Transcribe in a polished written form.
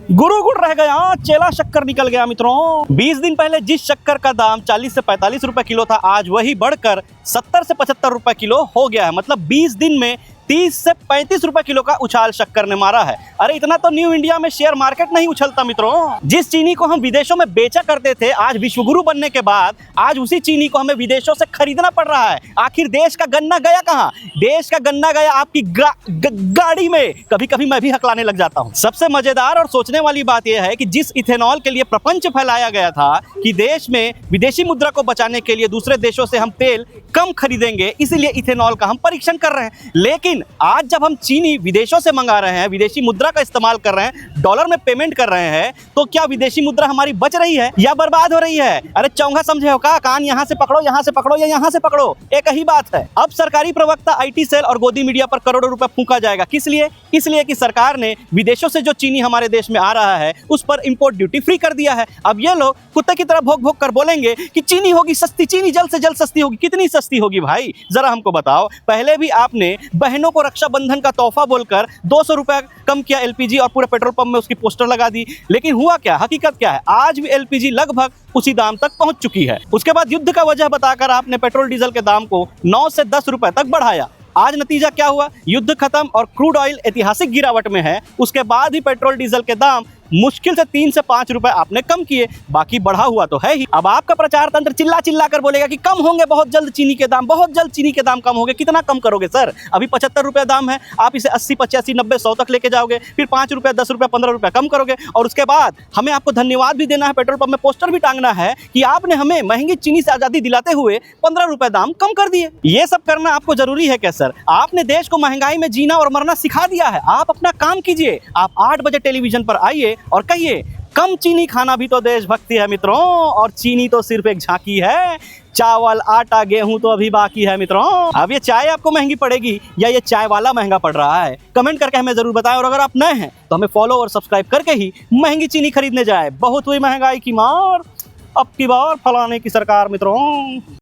गुरुकुल रह गया, चेला शक्कर निकल गया मित्रों। 20 दिन पहले जिस शक्कर का दाम 40 से 45 रुपए किलो था, आज वही बढ़कर 70 से 75 रुपए किलो हो गया है। मतलब 20 दिन में 30 से 35 रुपए किलो का उछाल शक्कर ने मारा है। अरे इतना तो न्यू इंडिया में शेयर मार्केट नहीं उछलता मित्रों। जिस चीनी को हम विदेशों में बेचा करते थे, आज विश्वगुरु बनने के बाद आज उसी चीनी को हमें विदेशों से खरीदना पड़ रहा है। आखिर देश का गन्ना गया कहाँ? देश का गन्ना गया आपकी गाड़ी में। कभी कभी मैं भी हकलाने लग जाता हूँ। सबसे मजेदार और सोचने वाली बात यह है कि जिस इथेनॉल के लिए प्रपंच फैलाया गया था कि देश में विदेशी मुद्रा को बचाने के लिए दूसरे देशों से हम तेल कम खरीदेंगे, इसीलिए इथेनॉल का हम परीक्षण कर रहे हैं। लेकिन आज जब हम चीनी विदेशों से मंगा रहे हैं, विदेशी मुद्रा का इस्तेमाल कर रहे हैं, डॉलर में पेमेंट कर रहे हैं, तो क्या विदेशी मुद्रा हमारी बच रही है या बर्बाद हो रही है? अरे चौंगा समझे हो का? कान यहाँ से पकड़ो, यहाँ से पकड़ो या यहाँ से पकड़ो, एक ही बात है। अब सरकारी प्रवक्ता, आईटी सेल और गोदी मीडिया पर करोड़ों रुपए फूंका जाएगा। किस लिए? इसलिए कि सरकार ने विदेशों से जो चीनी हमारे देश में आ रहा है उस पर इंपोर्ट ड्यूटी फ्री कर दिया है। अब ये लोग कुत्ते की तरह भोग भोग कर बोलेंगे कि चीनी होगी सस्ती, चीनी जल्द से जल्द सस्ती होगी। कितनी सस्ती होगी भाई, जरा हमको बताओ। पहले भी आपने बहनों को रक्षाबंधन का तोहफा बोलकर 200 रुपए कम किया एलपीजी और पूरे पेट्रोल पंप में उसकी पोस्टर लगा दी। लेकिन हुआ क्या? हकीकत क्या है? आज भी एलपीजी लगभग उसी दाम तक पहुंच चुकी है। उसके बाद युद्ध का वजह बताकर आपने पेट्रोल डीजल के दाम को 9 से 10 रुपए तक बढ़ाया। आज नतीजा क्या हुआ? युद्ध खत्म और क्रूड ऑयल ऐतिहासिक गिरावट में है। उसके बाद ही पेट्रोल डीजल के दाम मुश्किल से 3 से 5 रुपए आपने कम किए, बाकी बढ़ा हुआ तो है ही। अब आपका प्रचार तंत्र चिल्ला चिल्ला कर बोलेगा कि कम होंगे बहुत जल्द चीनी के दाम, बहुत जल्द चीनी के दाम कम होंगे। कितना कम करोगे सर? अभी 75 रुपए दाम है, आप इसे 80, 85, 90, 100 तक लेके जाओगे, फिर 5 रुपए, 10 रुपए, 15 रुपए कम करोगे और उसके बाद हमें आपको धन्यवाद भी देना है, पेट्रोल पंप में पोस्टर भी टांगना है कि आपने हमें महंगी चीनी से आजादी दिलाते हुए 15 रुपए दाम कम कर दिए। ये सब करना आपको जरूरी है क्या सर? आपने देश को महंगाई में जीना और मरना सिखा दिया है। आप अपना काम कीजिए। आप 8 बजे टेलीविजन पर आइए और कहिए कम चीनी खाना भी तो देशभक्ति है मित्रों, और चीनी तो सिर्फ एक झांकी है, चावल, आटा, गेहूं तो अभी बाकी है मित्रों। अब ये चाय आपको महंगी पड़ेगी या ये चाय वाला महंगा पड़ रहा है? कमेंट करके हमें जरूर बताएं। और अगर आप नए हैं तो हमें फॉलो और सब्सक्राइब करके ही महंगी चीनी खरीदने जाए। बहुत हुई महंगाई की मार, अब की बार फलाने की सरकार मित्रों।